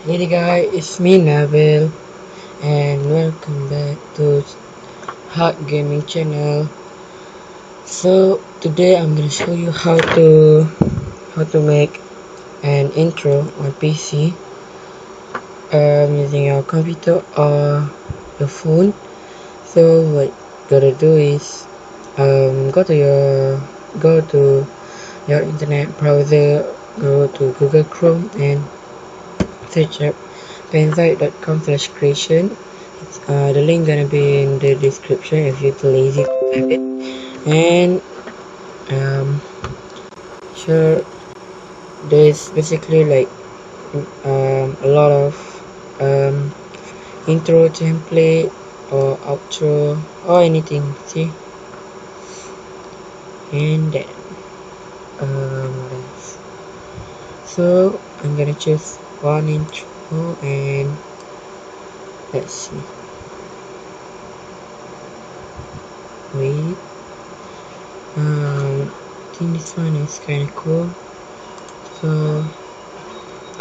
Hey guys, it's me Nabil and welcome back to Hard Gaming channel. So today I'm gonna show you how to make an intro on PC using your computer or your phone. So what you gotta do is go to your internet browser, go to Google Chrome and search up pensite.com/creation. The link gonna be in the description if you're too lazy to type it. And um, sure, there's basically like a lot of um, intro template or outro or anything. See, and then what else? So I'm gonna choose one intro and let's see. Wait. I think this one is kind of cool. So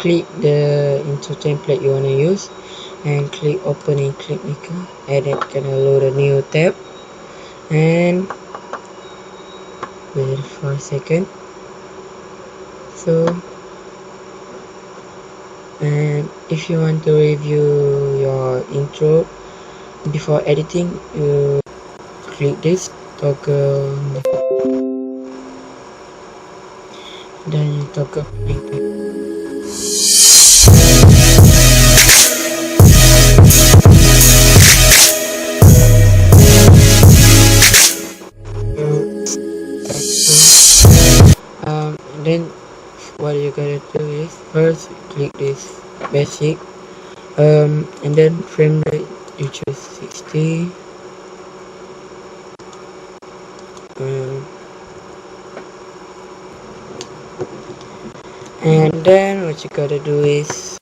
click the intro template you want to use and click open in ClipMaker, and it's gonna load a new tab and wait for a second. So and if you want to review your intro before editing, you click this toggle, then you toggle playback. Then what you gotta do is first click this basic, and then frame rate you choose 60, and then what you gotta do is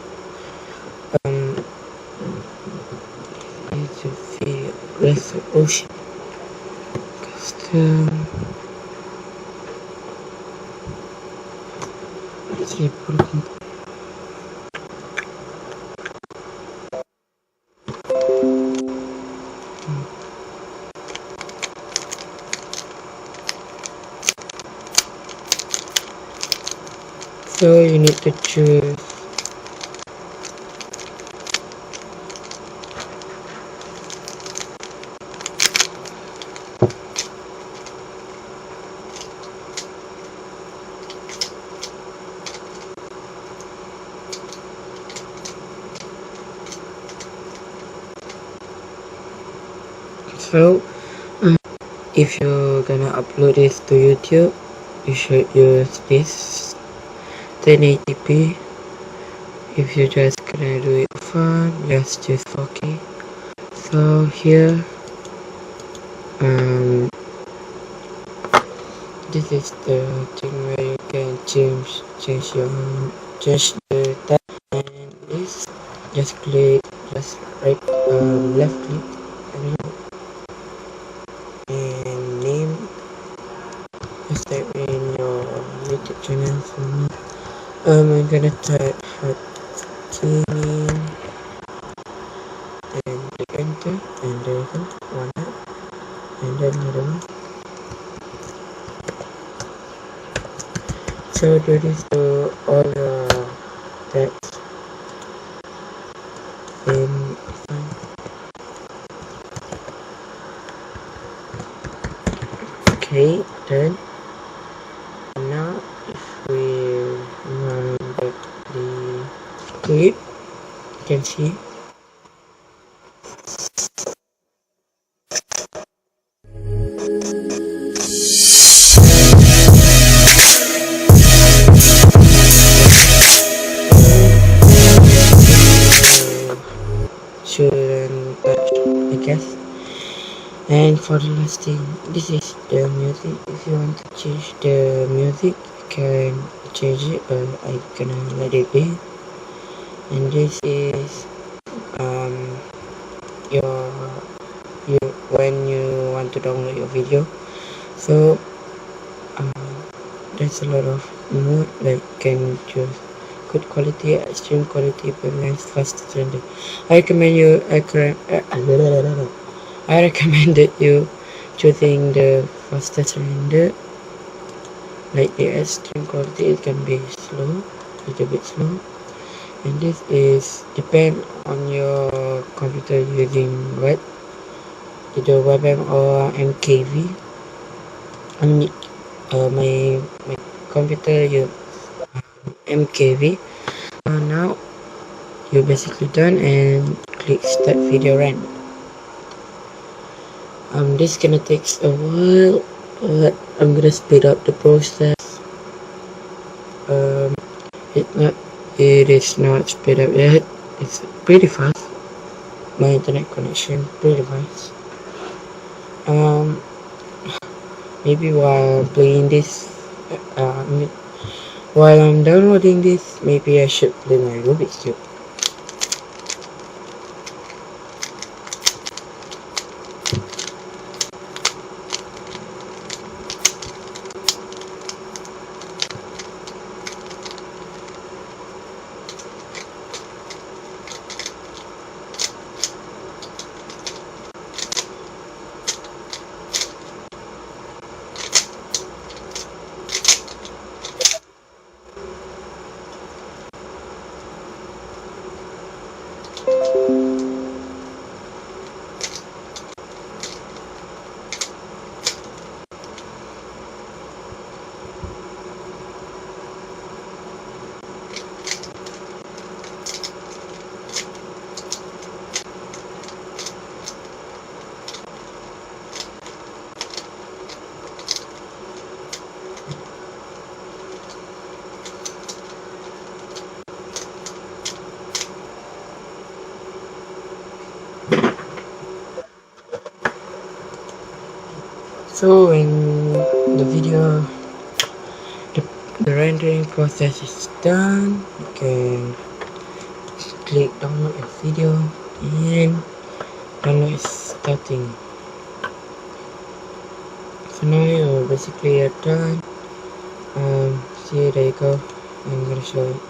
need to see resolution custom. So you need to choose so if you're gonna upload this to YouTube, you should use this 1080p. If you're just gonna do it for fun, just choose 4K. So here this is the thing where you can change the tab, and this just click left click and name, just type in your YouTube channel. For me, I'm gonna type Hard Gaming and click enter, and there you go, one up, and then another one. So do this to all the text in fine. Okay, done. Now if we run back the clip, you can see shouldn't touch, I guess. And for the last thing, this is the music. If you want to change the music, you can change it, but I'm gonna let it be. And this is your when you want to download your video. So there's a lot of mode, like can choose good quality, extreme quality, balance, faster render. I recommend you. I recommended you choosing the fastest render. Like the extreme quality, it can be slow, a little bit slow, and this is depend on your computer using what, either webm or mkv. I mean, my computer use mkv. Now you're basically done, and click start video run. This gonna takes a while, but I'm gonna speed up the process. It is not speed up yet. It's pretty fast. My internet connection pretty fast. Maybe while playing this, while I'm downloading this, maybe I should play my Rubik's Cube. So when the rendering process is done, you can click download your video, and download is starting. So now you're basically done. See, there you go. I'm gonna show it.